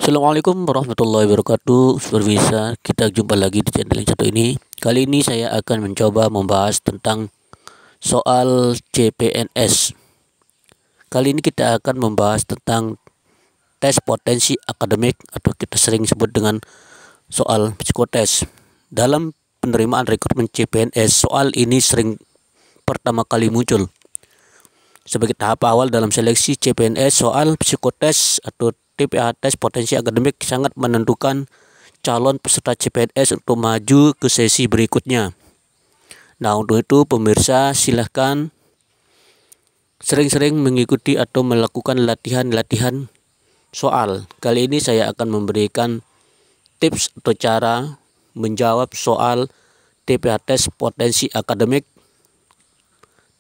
Assalamualaikum warahmatullahi wabarakatuh. Seperti biasa, kita jumpa lagi di channel yang satu ini. Kali ini saya akan mencoba membahas tentang soal CPNS. Kali ini kita akan membahas tentang tes potensi akademik atau kita sering sebut dengan soal psikotes. Dalam penerimaan rekrutmen CPNS, soal ini sering pertama kali muncul. Sebagai tahap awal dalam seleksi CPNS, soal psikotes atau TPA tes potensi akademik sangat menentukan calon peserta CPNS untuk maju ke sesi berikutnya. Nah, untuk itu pemirsa silahkan sering-sering mengikuti atau melakukan latihan-latihan soal. Kali ini saya akan memberikan tips atau cara menjawab soal TPA tes potensi akademik,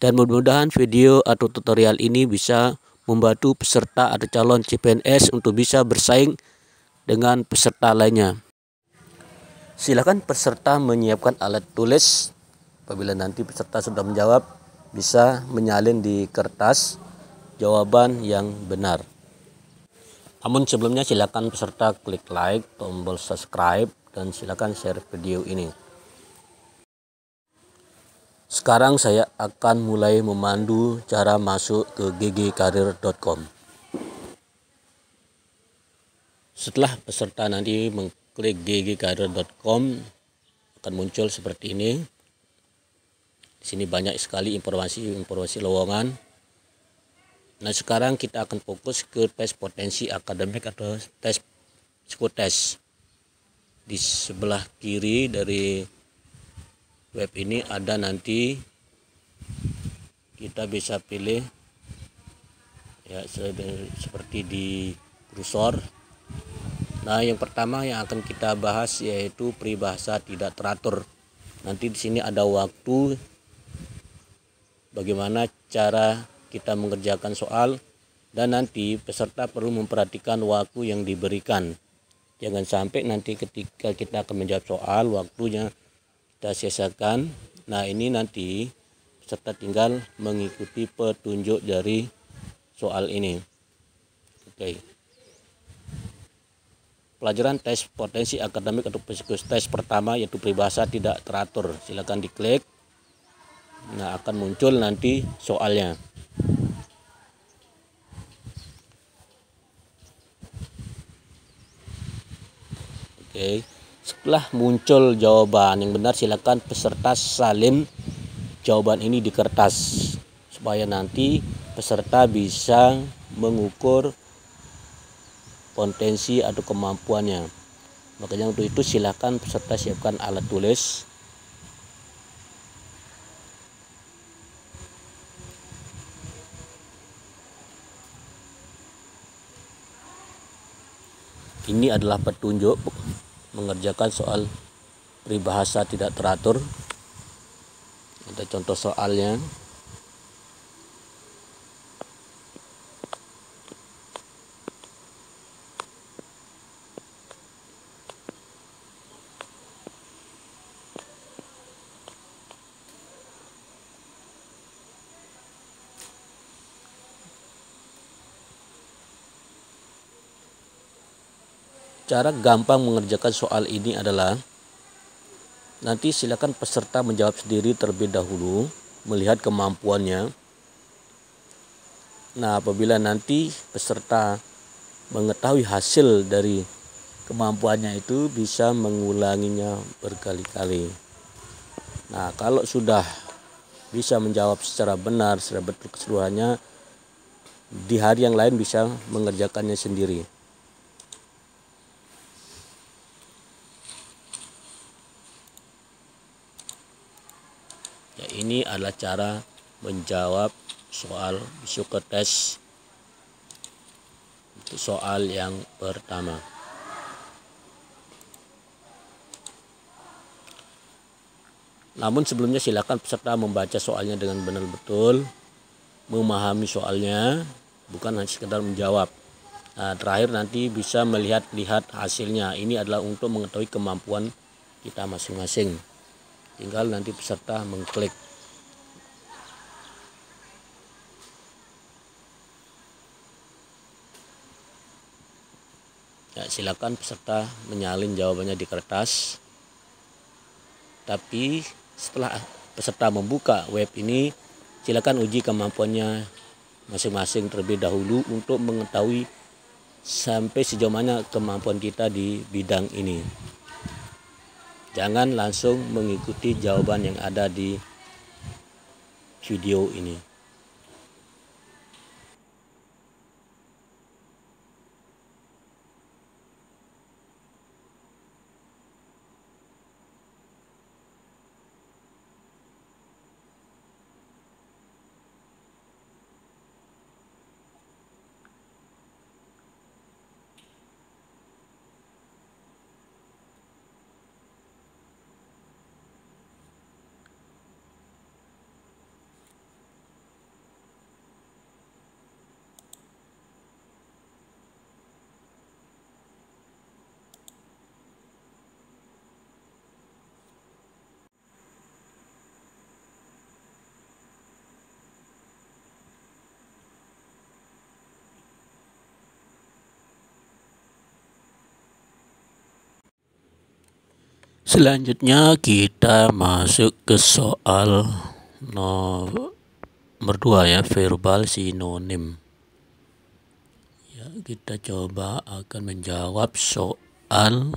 dan mudah-mudahan video atau tutorial ini bisa membantu peserta atau calon CPNS untuk bisa bersaing dengan peserta lainnya. Silakan peserta menyiapkan alat tulis. Apabila nanti peserta sudah menjawab, bisa menyalin di kertas jawaban yang benar. Namun sebelumnya silakan peserta klik like, tombol subscribe, dan silakan share video ini. Sekarang saya akan mulai memandu cara masuk ke ggkarir.com. Setelah peserta nanti mengklik ggkarir.com, akan muncul seperti ini. Di sini banyak sekali informasi lowongan. Nah, sekarang kita akan fokus ke tes potensi akademik atau tes psikotes. Di sebelah kiri dari web ini ada, nanti kita bisa pilih ya seperti di kursor. Nah, yang pertama yang akan kita bahas yaitu peribahasa tidak teratur. Nanti di sini ada waktu bagaimana cara kita mengerjakan soal, dan nanti peserta perlu memperhatikan waktu yang diberikan. Jangan sampai nanti ketika kita akan menjawab soal waktunya kita sia-siakan. Nah, ini nanti peserta tinggal mengikuti petunjuk dari soal ini. Oke. Pelajaran tes potensi akademik atau psikotes pertama yaitu peribahasa tidak teratur. Silakan diklik. Nah, akan muncul nanti soalnya. Oke. Setelah muncul jawaban yang benar, silakan peserta salin jawaban ini di kertas supaya nanti peserta bisa mengukur potensi atau kemampuannya. Makanya untuk itu silakan peserta siapkan alat tulis. Ini adalah petunjuk mengerjakan soal peribahasa tidak teratur. Ada contoh soalnya. Cara gampang mengerjakan soal ini adalah nanti silakan peserta menjawab sendiri terlebih dahulu, melihat kemampuannya. Nah, apabila nanti peserta mengetahui hasil dari kemampuannya itu, bisa mengulanginya berkali-kali. Nah, kalau sudah bisa menjawab secara benar, secara betul keseluruhannya, di hari yang lain bisa mengerjakannya sendiri. Ya, ini adalah cara menjawab soal psikotes untuk soal yang pertama. Namun sebelumnya silakan peserta membaca soalnya dengan benar betul, memahami soalnya, bukan hanya sekedar menjawab. Nah, terakhir nanti bisa melihat hasilnya. Ini adalah untuk mengetahui kemampuan kita masing-masing. Tinggal nanti peserta mengklik. Ya, silakan peserta menyalin jawabannya di kertas. Tapi setelah peserta membuka web ini, silakan uji kemampuannya masing-masing terlebih dahulu untuk mengetahui sampai sejauh mana kemampuan kita di bidang ini. Jangan langsung mengikuti jawaban yang ada di video ini. Selanjutnya kita masuk ke soal nomor 2 ya, verbal sinonim. Ya, kita coba akan menjawab soal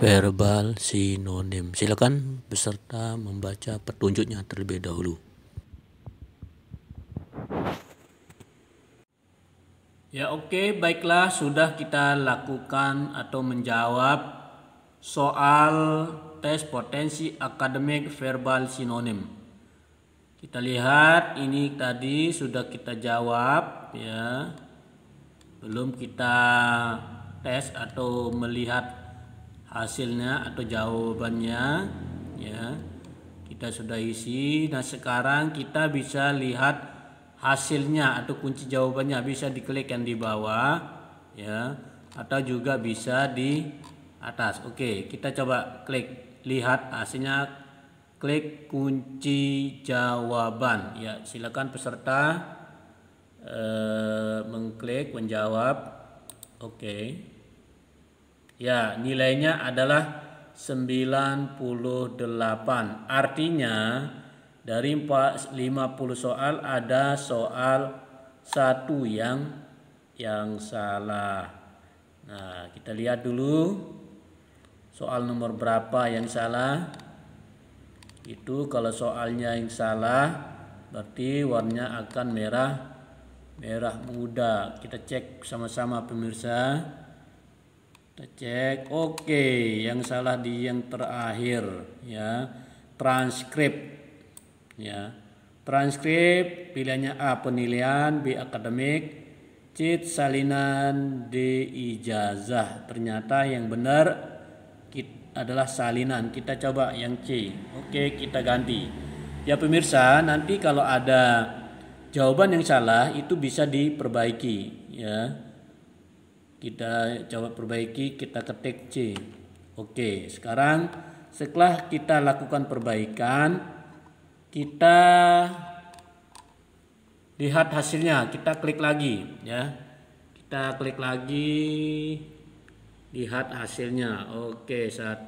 verbal sinonim. Silakan peserta membaca petunjuknya terlebih dahulu. Ya oke, baiklah, sudah kita lakukan atau menjawab soal tes potensi akademik verbal sinonim. Kita lihat ini tadi sudah kita jawab ya. Belum kita tes atau melihat hasilnya atau jawabannya ya. Kita sudah isi. Nah, sekarang kita bisa lihat hasilnya atau kunci jawabannya, bisa diklik yang di bawah ya, atau juga bisa di atas. Oke, kita coba klik lihat hasilnya, klik kunci jawaban ya. Silakan peserta mengklik menjawab. Oke ya, nilainya adalah 98. Artinya dari 50 soal ada soal 1 yang salah. Nah, kita lihat dulu soal nomor berapa yang salah. Itu kalau soalnya yang salah berarti warnanya akan merah muda. Kita cek sama-sama pemirsa. Kita cek. Oke, yang salah di yang terakhir ya, transkrip. Ya, transkrip pilihannya A penilaian, B akademik, C salinan, D ijazah. Ternyata yang benar adalah salinan. Kita coba yang C. Oke, kita ganti. Ya pemirsa, nanti kalau ada jawaban yang salah itu bisa diperbaiki ya. Kita coba perbaiki, kita ketik C. Oke, sekarang setelah kita lakukan perbaikan, kita lihat hasilnya, kita klik lagi ya. Kita klik lagi, lihat hasilnya. Oke, 1.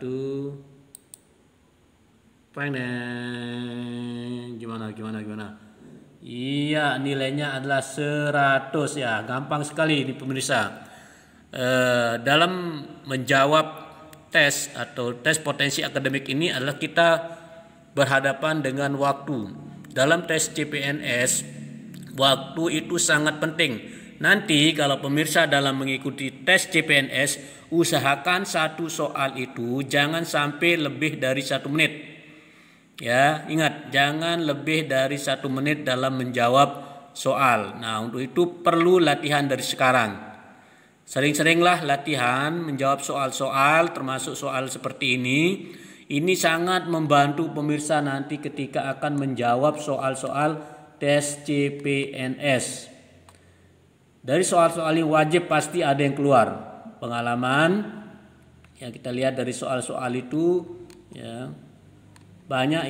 Gimana? Iya, nilainya adalah 100 ya. Gampang sekali ini pemirsa. Dalam menjawab tes atau tes potensi akademik ini adalah kita berhadapan dengan waktu. Dalam tes CPNS, waktu itu sangat penting. Nanti kalau pemirsa dalam mengikuti tes CPNS, usahakan satu soal itu jangan sampai lebih dari 1 menit. Ya, ingat, jangan lebih dari 1 menit dalam menjawab soal. Nah, untuk itu perlu latihan dari sekarang. Sering-seringlah latihan menjawab soal-soal, termasuk soal seperti ini. Ini sangat membantu pemirsa nanti ketika akan menjawab soal-soal tes CPNS. Dari soal-soal ini wajib pasti ada yang keluar. Pengalaman yang kita lihat dari soal-soal itu ya, banyak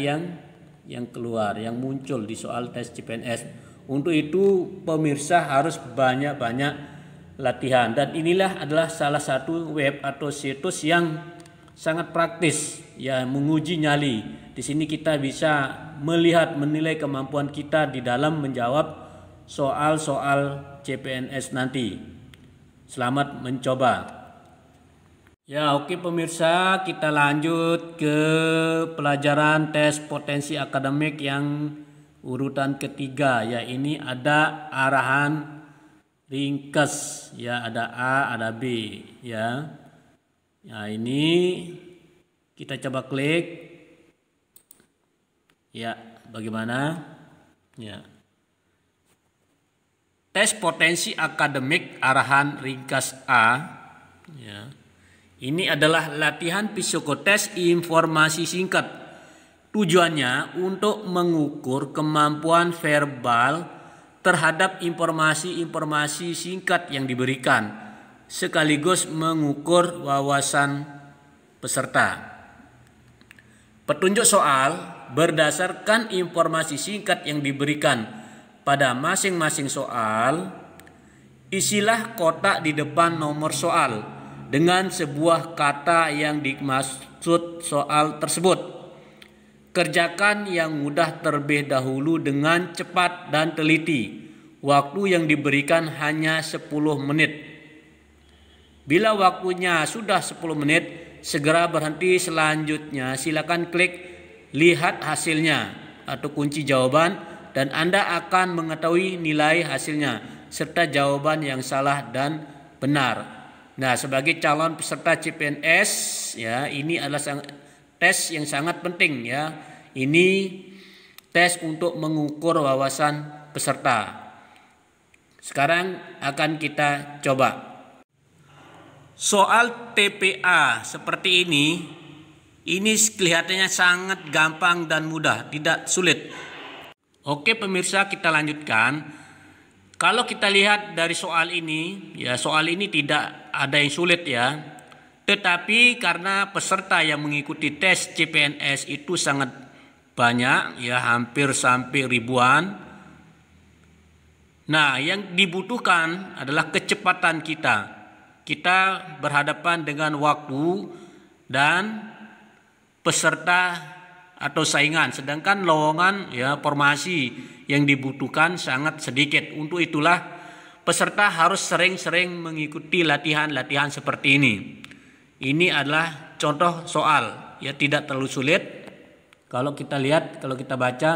yang keluar, yang muncul di soal tes CPNS. Untuk itu pemirsa harus banyak-banyak latihan. Dan inilah adalah salah satu web atau situs yang sangat praktis ya, menguji nyali. Di sini kita bisa melihat, menilai kemampuan kita di dalam menjawab soal-soal CPNS nanti. Selamat mencoba. Ya, oke pemirsa, kita lanjut ke pelajaran tes potensi akademik yang urutan ketiga. Ya, ini ada arahan ringkas ya, ada A, ada B ya. Ya, ini kita coba klik. Ya, bagaimana? Ya. Tes potensi akademik arahan ringkas A ya. Ini adalah latihan psikotes informasi singkat. Tujuannya untuk mengukur kemampuan verbal terhadap informasi-informasi singkat yang diberikan, sekaligus mengukur wawasan peserta. Petunjuk soal berdasarkan informasi singkat yang diberikan pada masing-masing soal. Isilah kotak di depan nomor soal dengan sebuah kata yang dimaksud soal tersebut. Kerjakan yang mudah terlebih dahulu dengan cepat dan teliti. Waktu yang diberikan hanya 10 menit. Bila waktunya sudah 10 menit, segera berhenti. Selanjutnya silakan klik lihat hasilnya atau kunci jawaban dan Anda akan mengetahui nilai hasilnya serta jawaban yang salah dan benar. Nah, sebagai calon peserta CPNS ya, ini adalah tes yang sangat penting ya. Ini tes untuk mengukur wawasan peserta. Sekarang akan kita coba. Soal TPA seperti ini kelihatannya sangat gampang dan mudah, tidak sulit. Oke pemirsa, kita lanjutkan. Kalau kita lihat dari soal ini, ya soal ini tidak ada yang sulit ya. Tetapi karena peserta yang mengikuti tes CPNS itu sangat banyak ya, hampir sampai ribuan. Nah, yang dibutuhkan adalah kecepatan kita. Kita berhadapan dengan waktu dan peserta atau saingan, sedangkan lowongan ya formasi yang dibutuhkan sangat sedikit. Untuk itulah peserta harus sering-sering mengikuti latihan-latihan seperti ini. Ini adalah contoh soal ya, tidak terlalu sulit. Kalau kita lihat, kalau kita baca,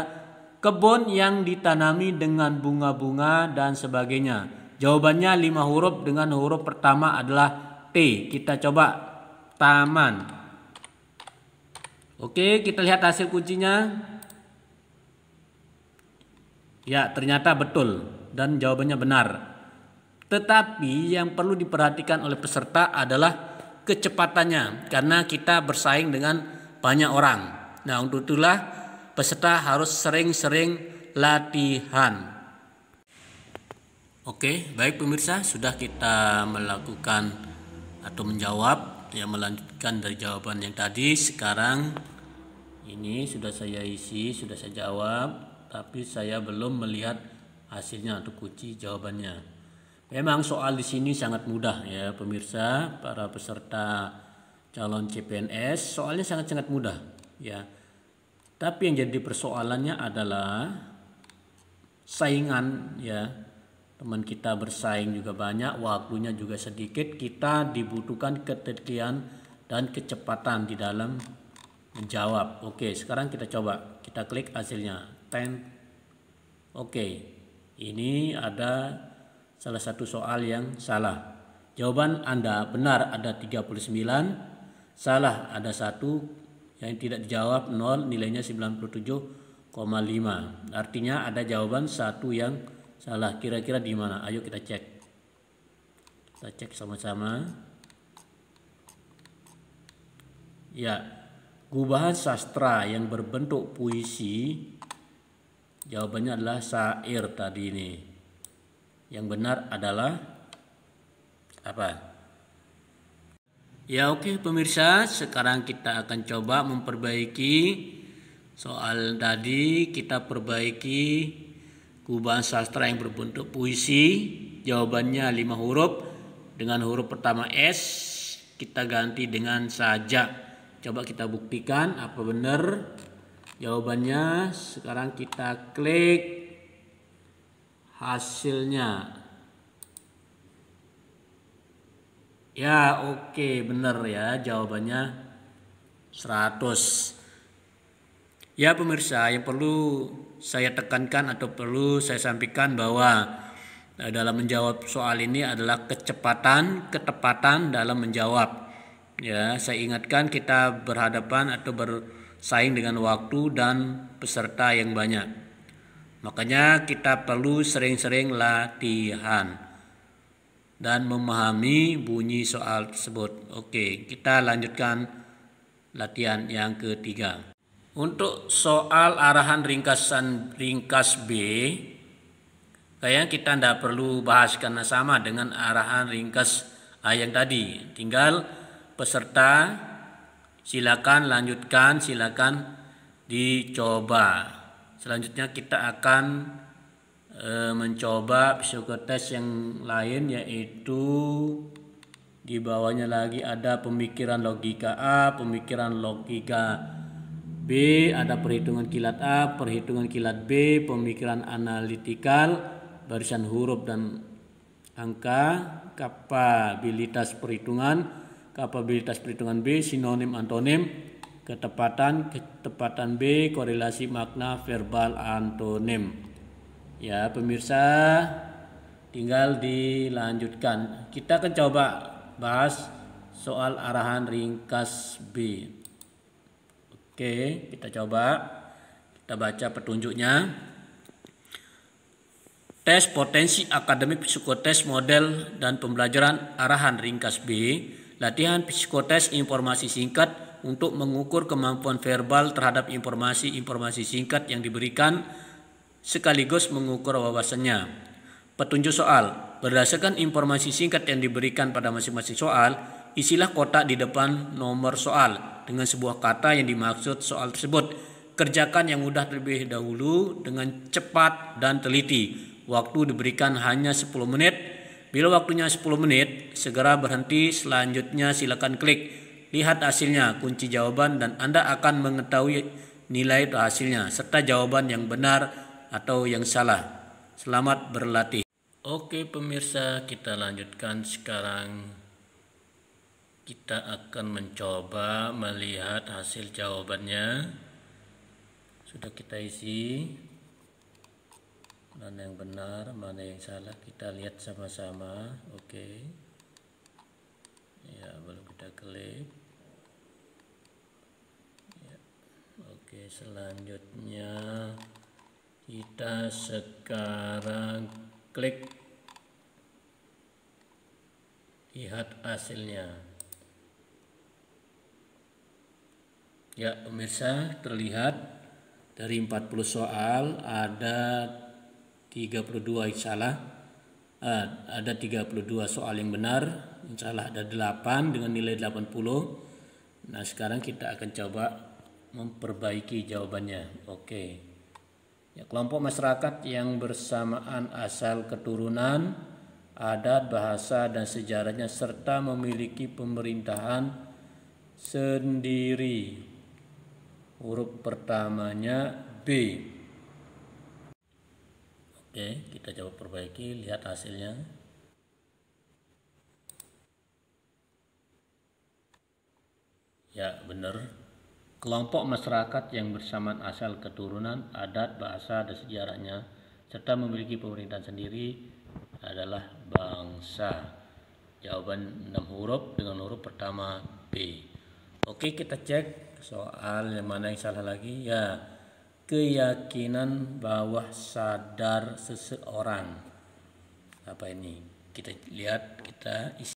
kebun yang ditanami dengan bunga-bunga dan sebagainya. Jawabannya 5 huruf dengan huruf pertama adalah T. Kita coba taman. Oke, kita lihat hasil kuncinya. Ya, ternyata betul dan jawabannya benar. Tetapi yang perlu diperhatikan oleh peserta adalah kecepatannya, karena kita bersaing dengan banyak orang. Nah, untuk itulah peserta harus sering-sering latihan. Oke, baik pemirsa, sudah kita melakukan atau menjawab ya, melanjutkan dari jawaban yang tadi. Sekarang ini sudah saya isi, sudah saya jawab, tapi saya belum melihat hasilnya atau kunci jawabannya. Memang soal di sini sangat mudah ya pemirsa, para peserta calon CPNS, soalnya sangat-sangat mudah ya. Tapi yang jadi persoalannya adalah saingan ya. Teman kita bersaing juga banyak, waktunya juga sedikit. Kita dibutuhkan ketelitian dan kecepatan di dalam menjawab. Oke, sekarang kita coba. Kita klik hasilnya. Oke, ini ada salah satu soal yang salah. Jawaban Anda benar ada 39, salah ada 1, yang tidak dijawab 0, nilainya 97,5. Artinya ada jawaban 1 yang salah. Kira-kira di mana? Ayo kita cek. Kita cek sama-sama. Ya, gubahan sastra yang berbentuk puisi, jawabannya adalah syair tadi ini. Yang benar adalah apa? Ya, oke pemirsa, sekarang kita akan coba memperbaiki soal tadi. Kita perbaiki gubahan sastra yang berbentuk puisi, jawabannya 5 huruf dengan huruf pertama S kita ganti dengan saja. Coba kita buktikan apa benar jawabannya. Sekarang kita klik hasilnya. Ya, oke, benar ya jawabannya 100. Ya pemirsa, yang perlu saya tekankan atau perlu saya sampaikan bahwa dalam menjawab soal ini adalah kecepatan, ketepatan dalam menjawab. Ya, saya ingatkan kita berhadapan atau bersaing dengan waktu dan peserta yang banyak. Makanya kita perlu sering-sering latihan dan memahami bunyi soal tersebut. Oke, kita lanjutkan latihan yang ketiga. Untuk soal arahan ringkas B, kayaknya kita tidak perlu bahas karena sama dengan arahan ringkas A yang tadi. Tinggal peserta silakan lanjutkan, silakan dicoba. Selanjutnya kita akan mencoba psikotes yang lain, yaitu di bawahnya lagi ada pemikiran logika A, pemikiran logika B, ada perhitungan kilat A, perhitungan kilat B, pemikiran analitikal, barisan huruf dan angka, kapabilitas perhitungan B, sinonim antonim, ketepatan B, korelasi makna verbal antonim. Ya pemirsa, tinggal dilanjutkan. Kita akan coba bahas soal arahan ringkas B. Oke, kita coba. Kita baca petunjuknya. Tes potensi akademik psikotes model dan pembelajaran arahan ringkas B. Latihan psikotes informasi singkat untuk mengukur kemampuan verbal terhadap informasi singkat yang diberikan sekaligus mengukur wawasannya. Petunjuk soal. Berdasarkan informasi singkat yang diberikan pada masing-masing soal, isilah kotak di depan nomor soal dengan sebuah kata yang dimaksud soal tersebut. Kerjakan yang mudah terlebih dahulu dengan cepat dan teliti. Waktu diberikan hanya 10 menit. Bila waktunya 10 menit, segera berhenti. Selanjutnya silakan klik. Lihat hasilnya, kunci jawaban, dan Anda akan mengetahui nilai hasilnya serta jawaban yang benar atau yang salah. Selamat berlatih. Oke pemirsa, kita lanjutkan sekarang. Kita akan mencoba melihat hasil jawabannya. Sudah kita isi. Mana yang benar, mana yang salah, kita lihat sama-sama. Oke. Ya, belum kita klik. Ya. Oke, selanjutnya kita sekarang klik lihat hasilnya. Ya pemirsa, terlihat dari 40 soal ada 32 yang salah, ada 32 soal yang benar, yang salah ada 8 dengan nilai 80. Nah sekarang kita akan coba memperbaiki jawabannya. Oke. Ya, kelompok masyarakat yang bersamaan asal keturunan, adat, bahasa, dan sejarahnya serta memiliki pemerintahan sendiri. Huruf pertamanya B. Oke, kita coba perbaiki, lihat hasilnya. Ya, benar. Kelompok masyarakat yang bersamaan asal keturunan, adat, bahasa, dan sejarahnya serta memiliki pemerintahan sendiri adalah bangsa. Jawaban 6 huruf dengan huruf pertama B. Oke, kita cek soal yang mana yang salah lagi. Ya, keyakinan bawah sadar seseorang. Apa ini? Kita lihat, kita isi.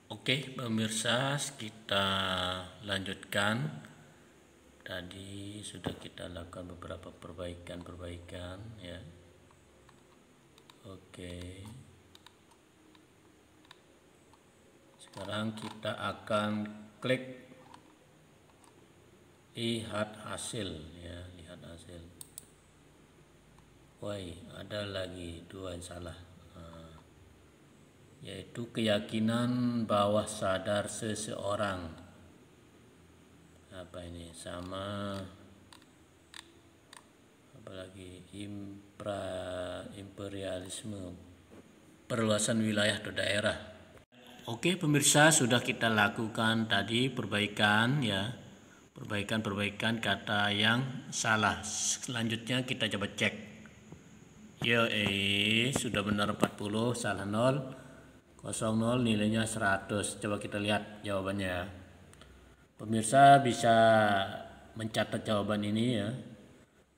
Oke pemirsa, kita lanjutkan. Tadi sudah kita lakukan beberapa perbaikan ya. Oke. Sekarang kita akan klik lihat hasil ya, lihat hasil. Woi, ada lagi 2 yang salah. yaitu keyakinan bawah sadar seseorang. Apa ini? Sama apalagi imperialisme, perluasan wilayah atau daerah. Oke pemirsa, sudah kita lakukan tadi perbaikan ya, perbaikan kata yang salah. Selanjutnya kita coba cek. Sudah benar 40, salah 0, 00, nilainya 100. Coba kita lihat jawabannya. Pemirsa bisa mencatat jawaban ini ya,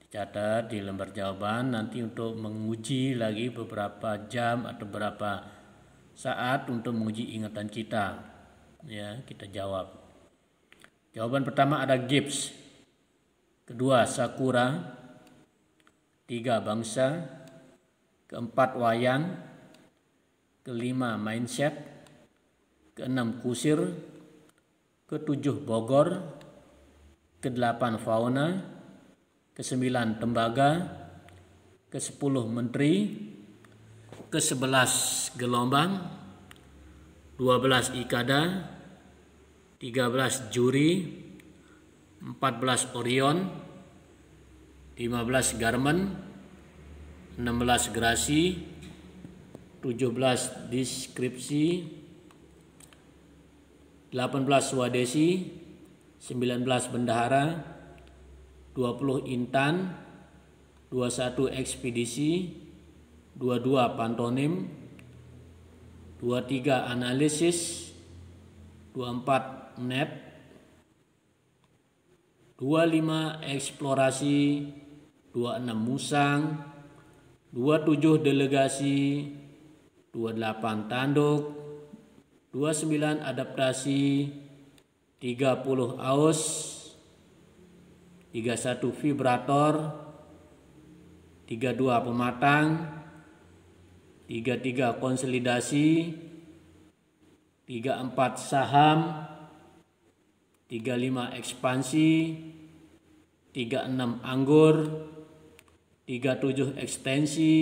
dicatat di lembar jawaban nanti untuk menguji lagi beberapa jam atau beberapa saat untuk menguji ingatan kita ya. Kita jawab. Jawaban pertama ada Gibbs, kedua Sakura, 3 bangsa, keempat wayang, kelima mindset, keenam kusir, ketujuh Bogor, kedelapan fauna, ke-9 tembaga, ke-10 menteri, ke-11 gelombang, 12 ikada, 13 juri, 14 Orion, 15 Garmen, 16 gerasi, 17 deskripsi, 18 swadesi, 19 bendahara, 20 intan, 21 ekspedisi, 22 pantonim, 23 analisis, 24 net, 25 eksplorasi, 26 musang, 27 delegasi, 28 tanduk, 29 adaptasi, 30 aus, 31 vibrator, 32 pematang, 33 konsolidasi, 34 saham, 35 ekspansi, 36 anggur, 37 ekstensi,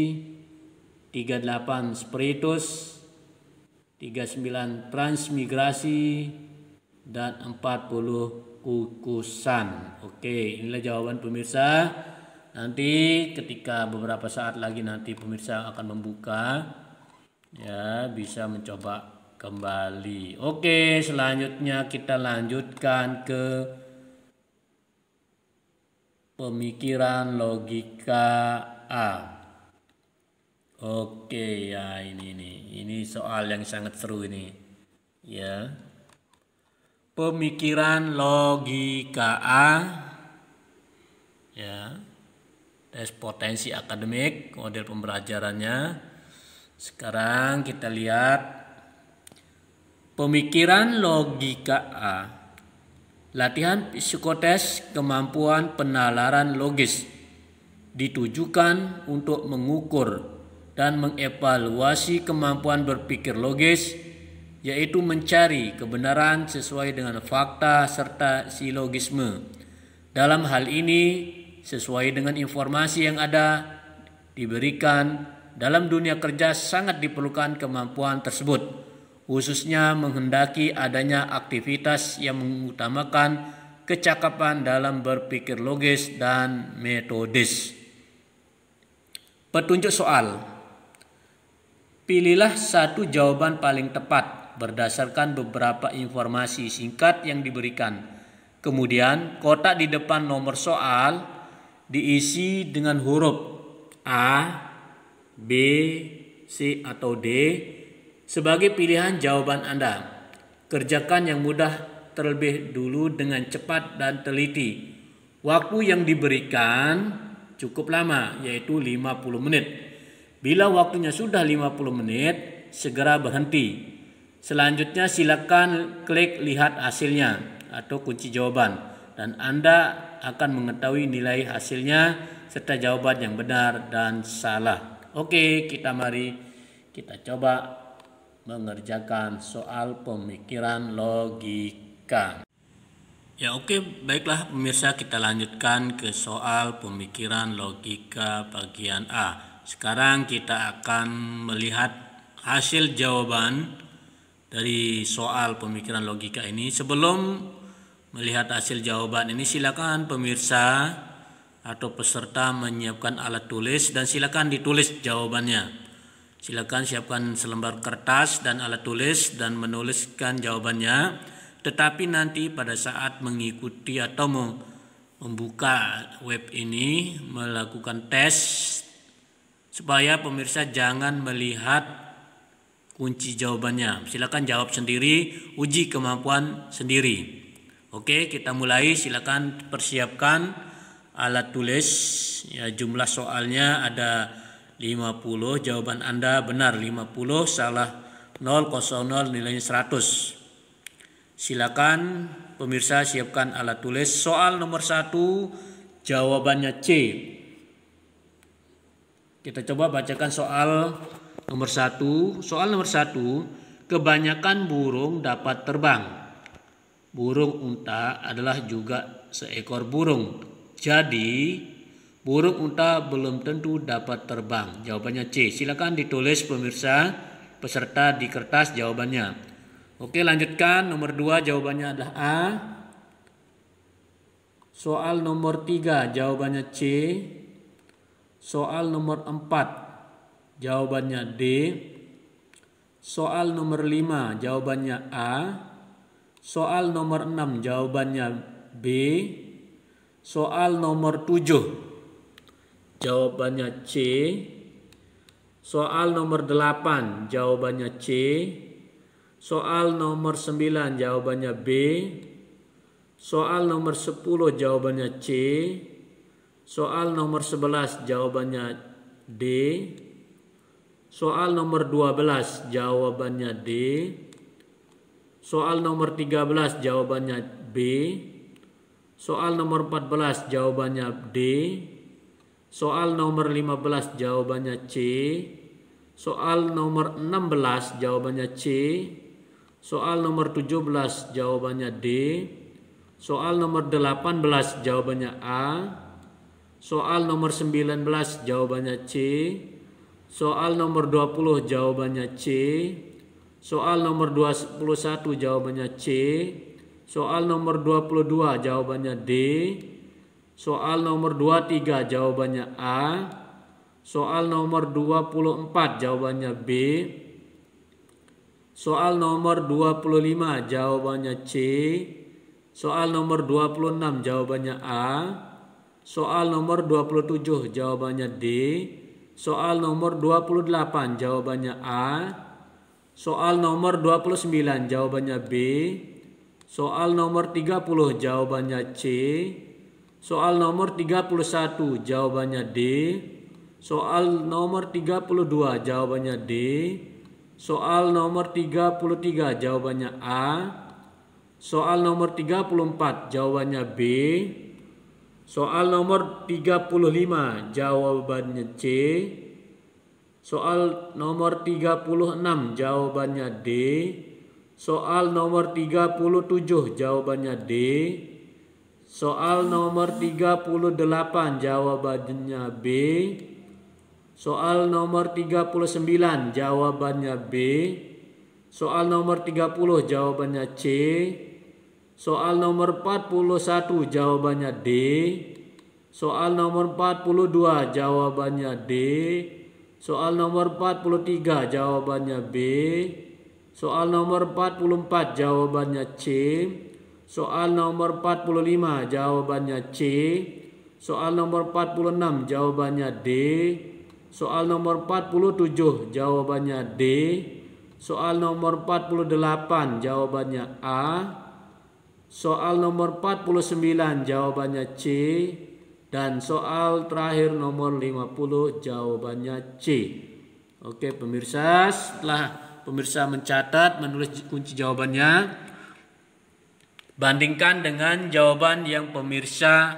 38 spiritus, 39 transmigrasi, dan 40 kukusan. Oke, inilah jawaban pemirsa. Nanti ketika beberapa saat lagi nanti pemirsa akan membuka ya, bisa mencoba kembali. Oke, selanjutnya kita lanjutkan ke pemikiran logika A. Oke ya, ini soal yang sangat seru ini ya. Pemikiran logika A ya. Tes potensi akademik, model pembelajarannya. Sekarang kita lihat pemikiran logika A. Latihan psikotes kemampuan penalaran logis ditujukan untuk mengukur dan mengevaluasi kemampuan berpikir logis, yaitu mencari kebenaran sesuai dengan fakta serta silogisme. Dalam hal ini, sesuai dengan informasi yang ada diberikan dalam dunia kerja sangat diperlukan kemampuan tersebut, khususnya menghendaki adanya aktivitas yang mengutamakan kecakapan dalam berpikir logis dan metodis. Petunjuk soal. Pilihlah satu jawaban paling tepat berdasarkan beberapa informasi singkat yang diberikan. Kemudian kotak di depan nomor soal diisi dengan huruf A, B, C atau D sebagai pilihan jawaban Anda. Kerjakan yang mudah terlebih dulu dengan cepat dan teliti. Waktu yang diberikan cukup lama, yaitu 50 menit. Bila waktunya sudah 50 menit, segera berhenti. Selanjutnya silakan klik lihat hasilnya atau kunci jawaban, dan Anda akan mengetahui nilai hasilnya serta jawaban yang benar dan salah. Oke, mari kita coba mengerjakan soal pemikiran logika. Ya oke, baiklah pemirsa, kita lanjutkan ke soal pemikiran logika bagian A. Sekarang kita akan melihat hasil jawaban dari soal pemikiran logika ini. Sebelum melihat hasil jawaban ini, silakan pemirsa atau peserta menyiapkan alat tulis dan silakan ditulis jawabannya. Silakan siapkan selembar kertas dan alat tulis dan menuliskan jawabannya. Tetapi nanti pada saat mengikuti atau membuka web ini, melakukan tes, supaya pemirsa jangan melihat kunci jawabannya. Silakan jawab sendiri, uji kemampuan sendiri. Oke, kita mulai. Silakan persiapkan alat tulis. Ya, jumlah soalnya ada 50. Jawaban Anda benar 50, salah 0, nilainya 100. Silakan pemirsa siapkan alat tulis. Soal nomor 1 jawabannya C. Kita coba bacakan soal nomor 1. Soal nomor 1, kebanyakan burung dapat terbang. Burung unta adalah juga seekor burung. Jadi, burung unta belum tentu dapat terbang. Jawabannya C. Silakan ditulis pemirsa peserta di kertas jawabannya. Oke, lanjutkan. Nomor 2 jawabannya adalah A. Soal nomor 3 jawabannya C. Soal nomor 4 jawabannya D. Soal nomor 5 jawabannya A. Soal nomor 6 jawabannya B. Soal nomor 7 jawabannya C. Soal nomor 8 jawabannya C. Soal nomor 9 jawabannya B. Soal nomor 10 jawabannya C. Soal nomor 11 jawabannya D. Soal nomor 12 jawabannya D. Soal nomor 13 jawabannya B. Soal nomor 14 jawabannya D. Soal nomor 15 jawabannya C. Soal nomor 16 jawabannya C. Soal nomor 17 jawabannya D. Soal nomor 18 jawabannya A. Soal nomor 19 jawabannya C. Soal nomor 20 jawabannya C. Soal nomor 21 jawabannya C. Soal nomor 22 jawabannya D. Soal nomor 23 jawabannya A. Soal nomor 24 jawabannya B. Soal nomor 25 jawabannya C. Soal nomor 26 jawabannya A. Soal nomor 27 jawabannya D. Soal nomor 28 jawabannya A. Soal nomor 29 jawabannya B. Soal nomor 30 jawabannya C. Soal nomor 31 jawabannya D. Soal nomor 32 jawabannya D. Soal nomor 33 jawabannya A. Soal nomor 34 jawabannya B. Soal nomor 35 jawabannya C. Soal nomor 36 jawabannya D. Soal nomor 37 jawabannya D. Soal nomor 38 jawabannya B. Soal nomor 39 jawabannya B. Soal nomor 30 jawabannya C. Soal nomor 41 jawabannya D. Soal nomor 42 jawabannya D. Soal nomor 43 jawabannya B. Soal nomor 44 jawabannya C. Soal nomor 45 jawabannya C. Soal nomor 46 jawabannya D. Soal nomor 47 jawabannya D. Soal nomor 48 jawabannya A. Soal nomor 49 jawabannya C. Dan soal terakhir nomor 50 jawabannya C. Oke pemirsa, setelah pemirsa mencatat, menulis kunci jawabannya, bandingkan dengan jawaban yang pemirsa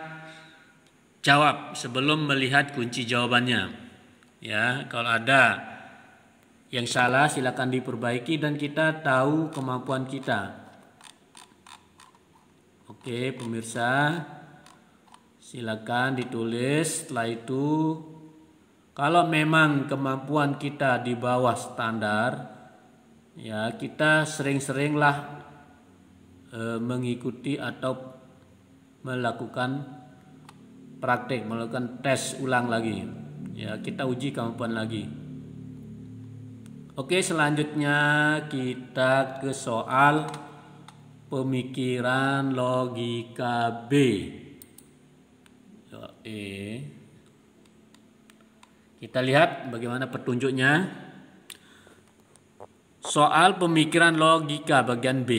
jawab sebelum melihat kunci jawabannya. Ya, kalau ada yang salah silakan diperbaiki dan kita tahu kemampuan kita. Oke pemirsa, silakan ditulis. Setelah itu Kalau memang kemampuan kita di bawah standar, ya kita sering-seringlah mengikuti atau melakukan praktek, melakukan tes ulang lagi. Ya, kita uji kemampuan lagi. Oke, selanjutnya kita ke soal pemikiran logika B. Kita lihat bagaimana petunjuknya. Soal pemikiran logika bagian B,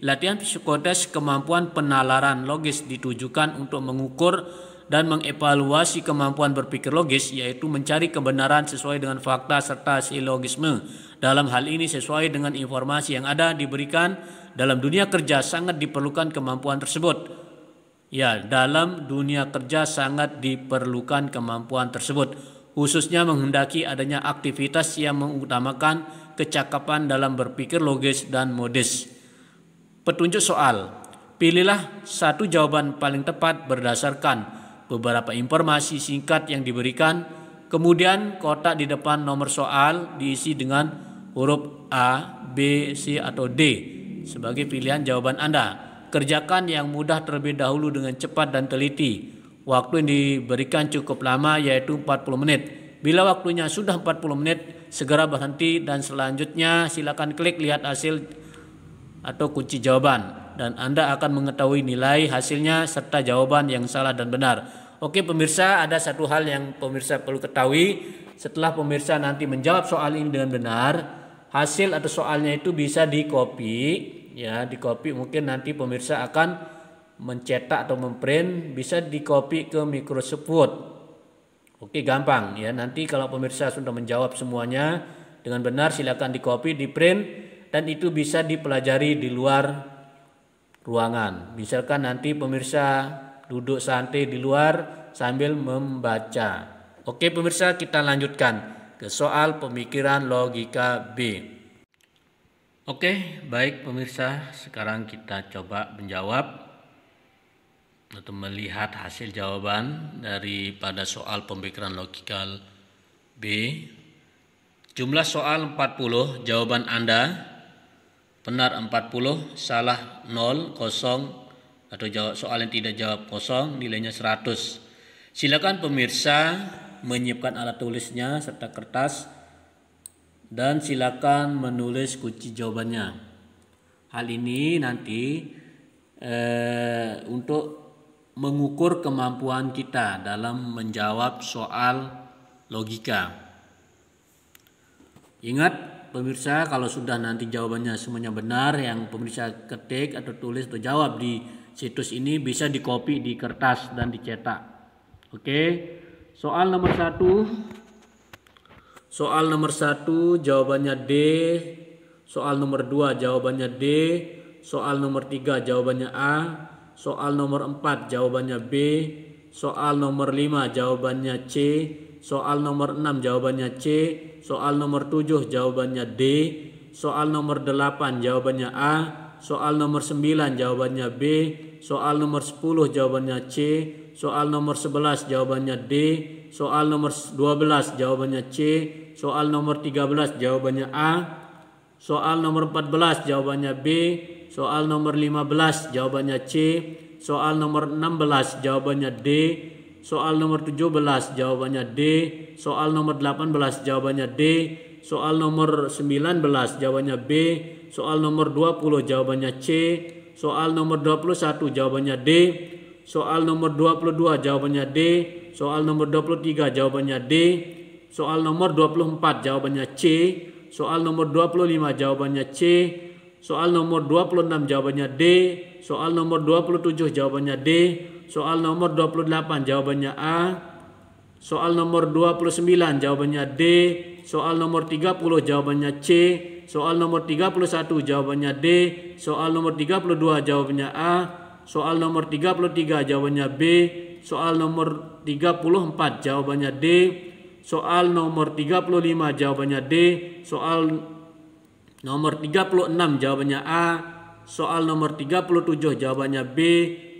latihan psikotes kemampuan penalaran logis ditujukan untuk mengukur dan mengevaluasi kemampuan berpikir logis, yaitu mencari kebenaran sesuai dengan fakta serta silogisme. Dalam hal ini sesuai dengan informasi yang ada diberikan dalam dunia kerja sangat diperlukan kemampuan tersebut. Ya, dalam dunia kerja sangat diperlukan kemampuan tersebut, khususnya menghendaki adanya aktivitas yang mengutamakan kecakapan dalam berpikir logis dan modis. Petunjuk soal. Pilihlah satu jawaban paling tepat berdasarkan beberapa informasi singkat yang diberikan. Kemudian kotak di depan nomor soal diisi dengan huruf A, B, C, atau D sebagai pilihan jawaban Anda. Kerjakan yang mudah terlebih dahulu dengan cepat dan teliti. Waktu yang diberikan cukup lama, yaitu 40 menit. Bila waktunya sudah 40 menit, segera berhenti dan selanjutnya silakan klik lihat hasil atau kunci jawaban dan Anda akan mengetahui nilai hasilnya serta jawaban yang salah dan benar. Oke pemirsa, ada satu hal yang pemirsa perlu ketahui. Setelah pemirsa nanti menjawab soal ini dengan benar, hasil atau soalnya itu bisa di-copy, ya, di-copy. Mungkin nanti pemirsa akan mencetak atau memprint, bisa di-copy ke Microsoft Word. Oke, gampang ya. Nanti kalau pemirsa sudah menjawab semuanya dengan benar, silakan di-copy, di-print, dan itu bisa dipelajari di luar ruangan. Misalkan nanti pemirsa duduk santai di luar sambil membaca. Oke pemirsa, kita lanjutkan ke soal pemikiran logika B. Oke, baik pemirsa, sekarang kita coba menjawab atau melihat hasil jawaban daripada soal pemikiran logika B. Jumlah soal 40, jawaban Anda benar 40, salah 0, kosong, atau jawab soal yang tidak jawab kosong, nilainya 100. Silakan pemirsa menyiapkan alat tulisnya serta kertas dan silakan menulis kunci jawabannya. Hal ini nanti untuk mengukur kemampuan kita dalam menjawab soal logika. Ingat pemirsa, kalau sudah nanti jawabannya semuanya benar yang pemirsa ketik atau tulis atau jawab di situs ini, bisa di-copy di kertas dan dicetak. Oke, soal nomor 1. Soal nomor 1 jawabannya D. Soal nomor 2 jawabannya D. Soal nomor 3 jawabannya A. Soal nomor 4 jawabannya B. Soal nomor 5 jawabannya C. Soal nomor 6 jawabannya C. Soal nomor 7 jawabannya D. Soal nomor 8 jawabannya A. Soal nomor 9 jawabannya B. Soal nomor 10 jawabannya C. Soal nomor 11 jawabannya D. Soal nomor 12 jawabannya C. Soal nomor 13 jawabannya A. Soal nomor 14 jawabannya B. Soal nomor 15 jawabannya C. Soal nomor 16 jawabannya D. Soal nomor 17 jawabannya D. Soal nomor 18 jawabannya D. Soal nomor 19 jawabannya B. Soal nomor 20 jawabannya C. Soal nomor 21 jawabannya D. Soal nomor 22 jawabannya D. Soal nomor 23 jawabannya D. Soal nomor 24 jawabannya C. Soal nomor 25 jawabannya C. Soal nomor 26 jawabannya D. Soal nomor 27 jawabannya D. Soal nomor 28 jawabannya A. Soal nomor 29 jawabannya D. Soal nomor 30 jawabannya C. Soal nomor 31 jawabannya D. Soal nomor 32 jawabannya A. Soal nomor 33 jawabannya B. Soal nomor 34 jawabannya D. Soal nomor 35 jawabannya D. Soal nomor 36 jawabannya A. Soal nomor 37 jawabannya B.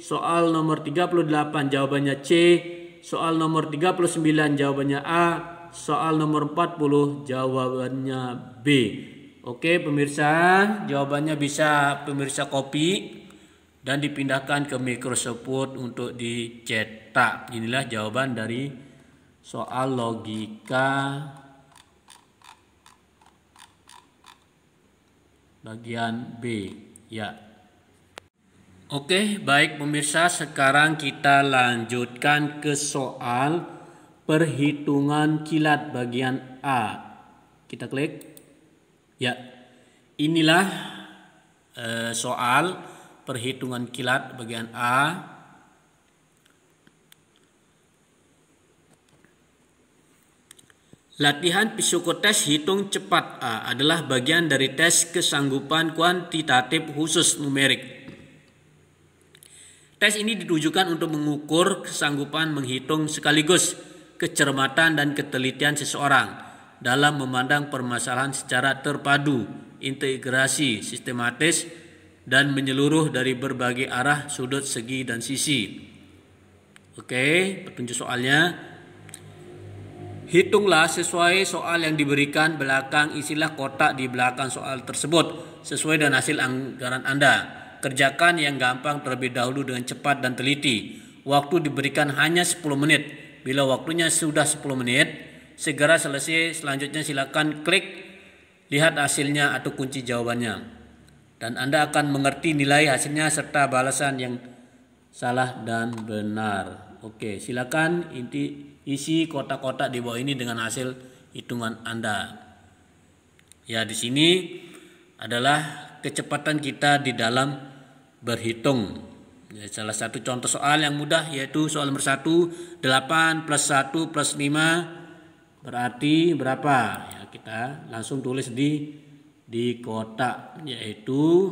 Soal nomor 38 jawabannya C. Soal nomor 39 jawabannya A. soal nomor 40 jawabannya B. Oke pemirsa, jawabannya bisa pemirsa copy dan dipindahkan ke Microsoft Word untuk dicetak. Inilah jawaban dari soal logika bagian B. Ya. Oke, baik pemirsa, sekarang kita lanjutkan ke soal perhitungan kilat bagian A. Kita klik. Ya. Inilah soal perhitungan kilat bagian A. Latihan psikotes hitung cepat A adalah bagian dari tes kesanggupan kuantitatif khusus numerik. Tes ini ditujukan untuk mengukur kesanggupan menghitung sekaligus kecermatan dan ketelitian seseorang dalam memandang permasalahan secara terpadu, integrasi, sistematis, dan menyeluruh dari berbagai arah, sudut, segi, dan sisi. Oke, petunjuk soalnya. Hitunglah sesuai soal yang diberikan, belakang isilah kotak di belakang soal tersebut sesuai dengan hasil anggaran Anda. Kerjakan yang gampang terlebih dahulu dengan cepat dan teliti. Waktu diberikan hanya 10 menit. Bila waktunya sudah 10 menit, segera selesai. Selanjutnya silakan klik lihat hasilnya atau kunci jawabannya. Dan Anda akan mengerti nilai hasilnya serta balasan yang salah dan benar. Oke, silakan isi kotak-kotak di bawah ini dengan hasil hitungan Anda. Ya, di sini adalah kecepatan kita di dalam berhitung. Ya, salah satu contoh soal yang mudah yaitu soal nomor 1, 8 plus 1 plus 5 berarti berapa? Ya, kita langsung tulis di kotak yaitu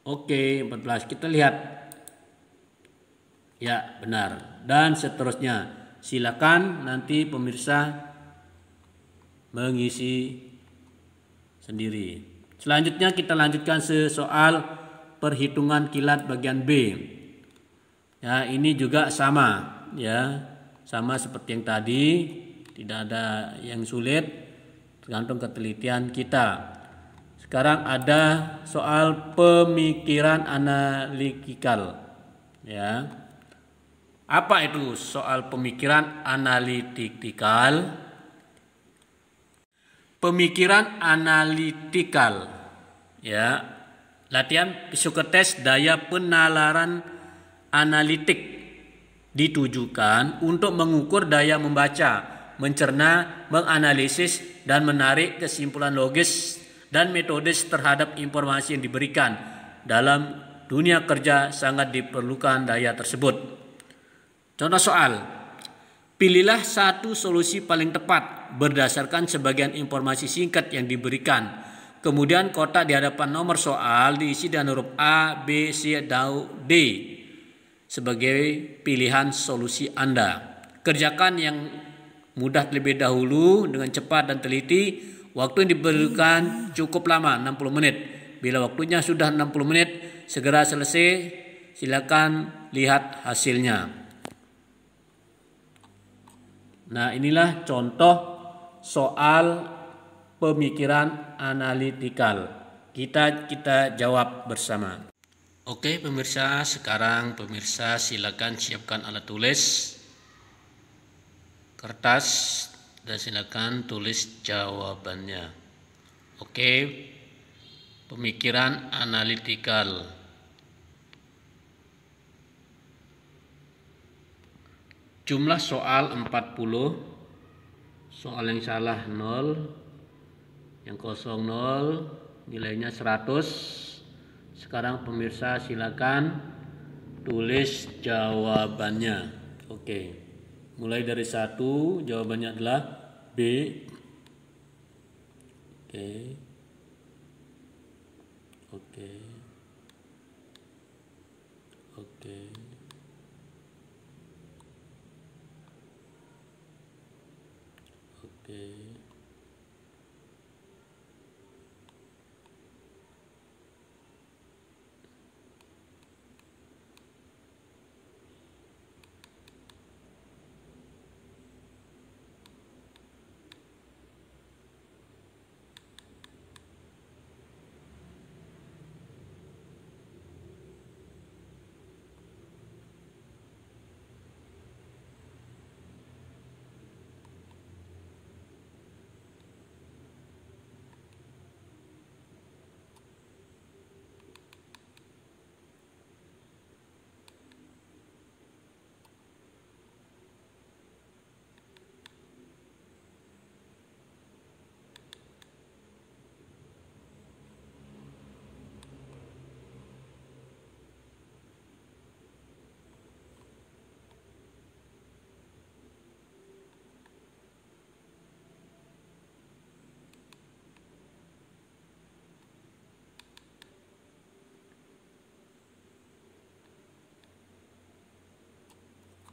oke 14. Kita lihat. Ya, benar. Dan seterusnya. Silakan nanti pemirsa mengisi sendiri. Selanjutnya kita lanjutkan soal perhitungan kilat bagian B. Ya, ini juga sama ya. Sama seperti yang tadi, tidak ada yang sulit, tergantung ketelitian kita. Sekarang ada soal pemikiran analitikal. Ya. Apa itu soal pemikiran analitikal? Pemikiran analitikal. Ya. Latihan psikotes daya penalaran analitik ditujukan untuk mengukur daya membaca, mencerna, menganalisis, dan menarik kesimpulan logis dan metodis terhadap informasi yang diberikan. Dalam dunia kerja sangat diperlukan daya tersebut. Contoh soal, pilihlah satu solusi paling tepat berdasarkan sebagian informasi singkat yang diberikan. Kemudian kotak di hadapan nomor soal diisi dengan huruf A, B, C, atau D sebagai pilihan solusi Anda. Kerjakan yang mudah terlebih dahulu dengan cepat dan teliti. Waktu yang diberikan cukup lama, 60 menit. Bila waktunya sudah 60 menit, segera selesai. Silakan lihat hasilnya. Nah, inilah contoh soal pemikiran analitikal. Kita jawab bersama. Oke pemirsa, sekarang pemirsa silakan siapkan alat tulis, kertas, dan silakan tulis jawabannya. Oke, pemikiran analitikal. Jumlah soal 40, soal yang salah 0, yang kosong 0, nilainya 100. Sekarang pemirsa silakan tulis jawabannya. Oke, mulai dari 1, jawabannya adalah B. Oke.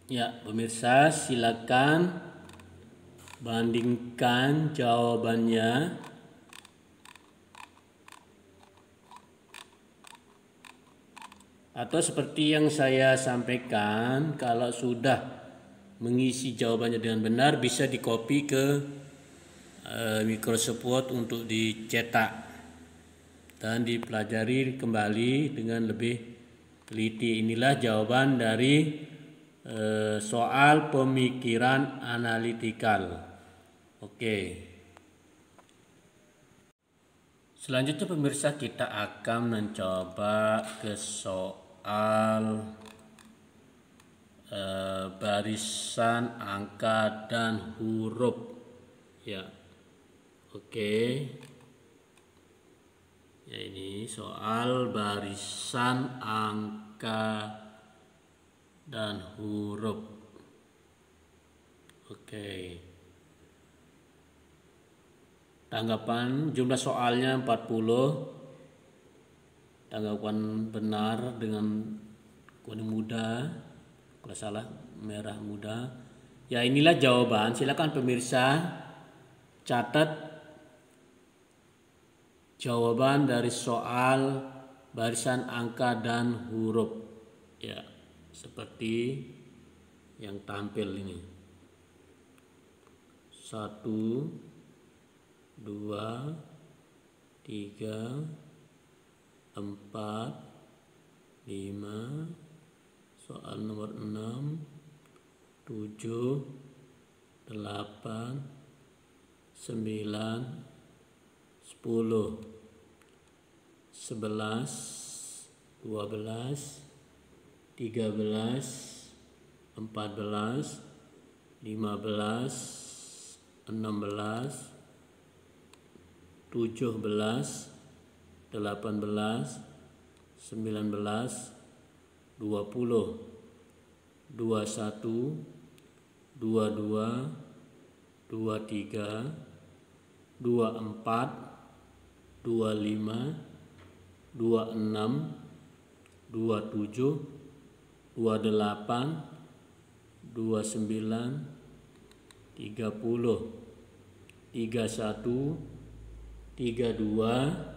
Ya, pemirsa, silakan bandingkan jawabannya. Atau seperti yang saya sampaikan, kalau sudah mengisi jawabannya dengan benar, bisa di-copy ke Microsoft Word untuk dicetak dan dipelajari kembali dengan lebih teliti. Inilah jawaban dari soal pemikiran analitikal. Oke. Selanjutnya pemirsa, kita akan mencoba ke soal barisan, angka, dan huruf. Ya, oke. Ya, ini soal barisan, angka, dan huruf. Oke. Tanggapan jumlah soalnya 40. Tanggapan benar dengan kuning muda, kalau salah merah muda. Ya, inilah jawaban. Silakan pemirsa catat jawaban dari soal barisan, angka, dan huruf. Ya, seperti yang tampil ini. 1, 2, 3, 4, 5, soal nomor 6, 7, 8, 9, 10, 11, 12, 13, 14, 15, 16, 17, 18, 19, 20, 21, 22, 23, 24, 25, 26, 27, 28, 29, 30, 31, 32,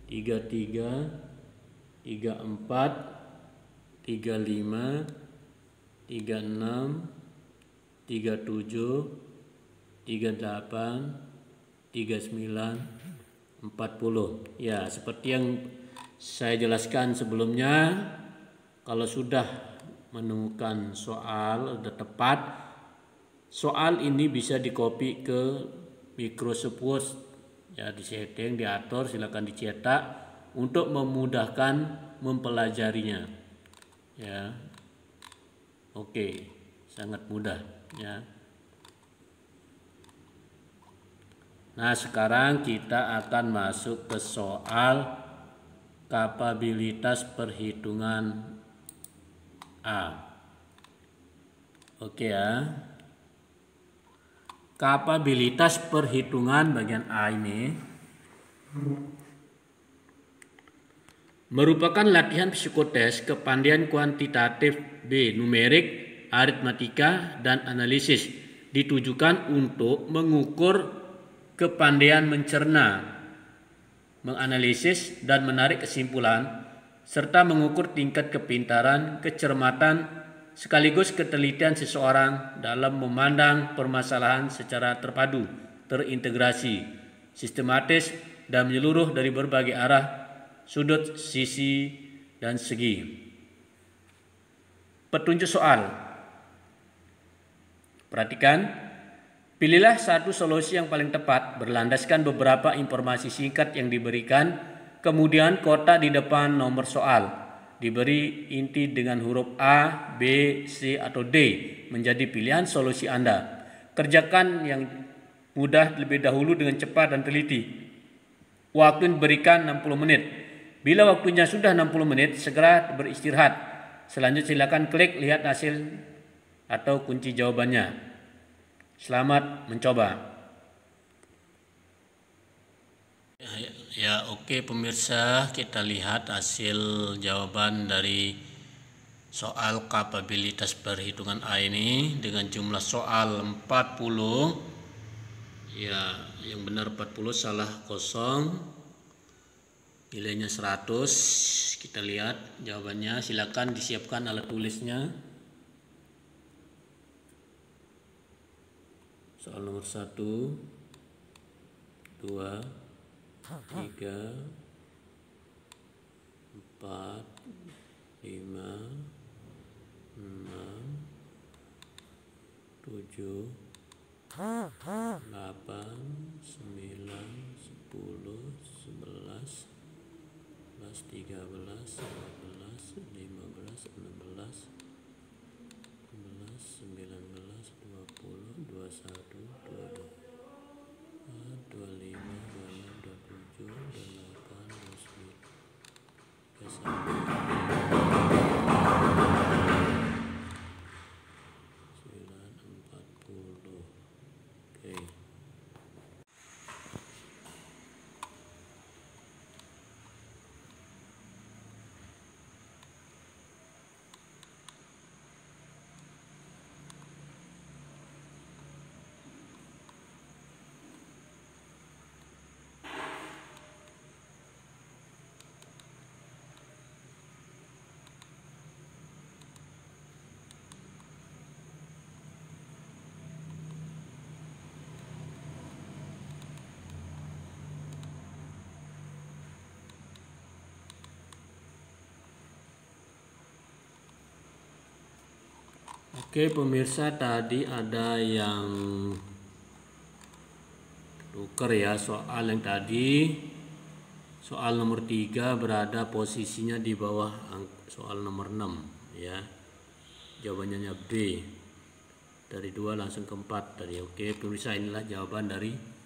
33, 34, 35, 36, 37, 38, 39, 40. Ya, seperti yang saya jelaskan sebelumnya, kalau sudah menemukan soal sudah tepat, soal ini bisa di-copy ke Microsoft Word. Ya, disetting, diatur, silakan dicetak untuk memudahkan mempelajarinya. Ya. Oke, sangat mudah ya. Nah, sekarang kita akan masuk ke soal kapabilitas perhitungan A. Oke ya. Kapabilitas perhitungan bagian A ini merupakan latihan psikotes kepandaian kuantitatif B, numerik, aritmatika, dan analisis, ditujukan untuk mengukur kepandaian mencerna, menganalisis, dan menarik kesimpulan, serta mengukur tingkat kepintaran, kecermatan, sekaligus ketelitian seseorang dalam memandang permasalahan secara terpadu, terintegrasi, sistematis, dan menyeluruh dari berbagai arah, sudut, sisi, dan segi. Petunjuk soal. Perhatikan, pilihlah satu solusi yang paling tepat berlandaskan beberapa informasi singkat yang diberikan, kemudian kotak di depan nomor soal diberi inti dengan huruf A, B, C, atau D menjadi pilihan solusi Anda. Kerjakan yang mudah lebih dahulu dengan cepat dan teliti. Waktu diberikan 60 menit. Bila waktunya sudah 60 menit, segera beristirahat. Selanjutnya silakan klik lihat hasil atau kunci jawabannya. Selamat mencoba. Ya, oke pemirsa, kita lihat hasil jawaban dari soal kapabilitas perhitungan A ini dengan jumlah soal 40. Ya, yang benar 40, salah kosong. Nilainya 100. Kita lihat jawabannya. Silakan disiapkan alat tulisnya. Soal nomor 1, 2, 3, 4, 5, 6, 7, 8, 9, 10, 11, 13, 14, 15, 16, 17, 19, 20, 21, 22, 25, 26, 27, 28, 29, 30, 40. Oke. Oke pemirsa, tadi ada yang tuker ya. Soal yang tadi, soal nomor 3 berada posisinya di bawah soal nomor 6 ya. Jawabannya B. Dari 2 langsung ke 4 tadi. Oke pemirsa, inilah jawaban dari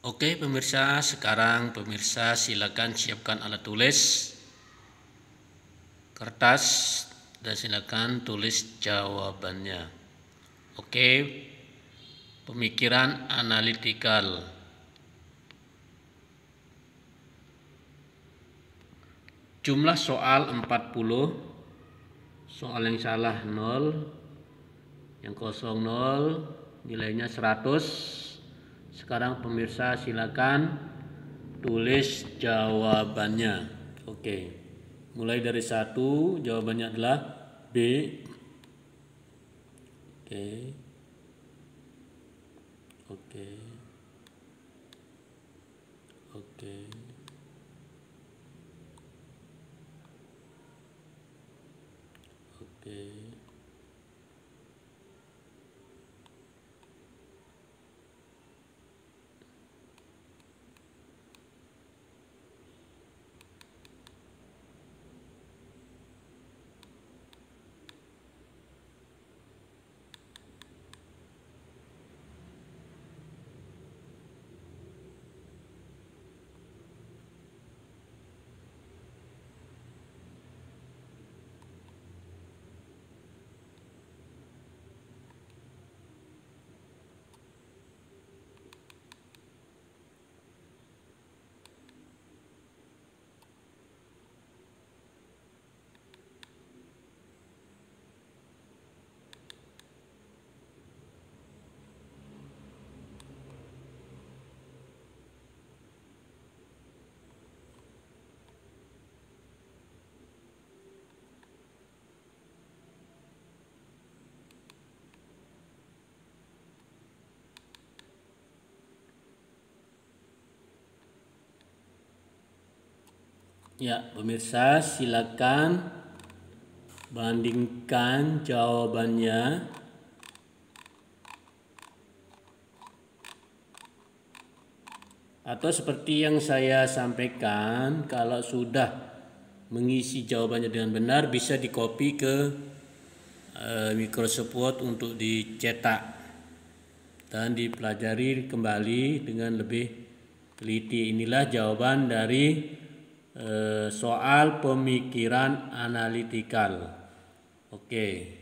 Oke pemirsa, sekarang pemirsa silakan siapkan alat tulis, kertas, dan silakan tulis jawabannya. Oke, pemikiran analitikal. Jumlah soal 40, soal yang salah 0, yang kosong 0, nilainya 100. Sekarang pemirsa silakan tulis jawabannya. Oke, mulai dari 1, jawabannya adalah B. Oke, oke, oke, oke. Ya, pemirsa silakan bandingkan jawabannya. Atau seperti yang saya sampaikan, kalau sudah mengisi jawabannya dengan benar bisa di-copy ke Microsoft Word untuk dicetak dan dipelajari kembali dengan lebih teliti. Inilah jawaban dari soal pemikiran analitikal. Oke.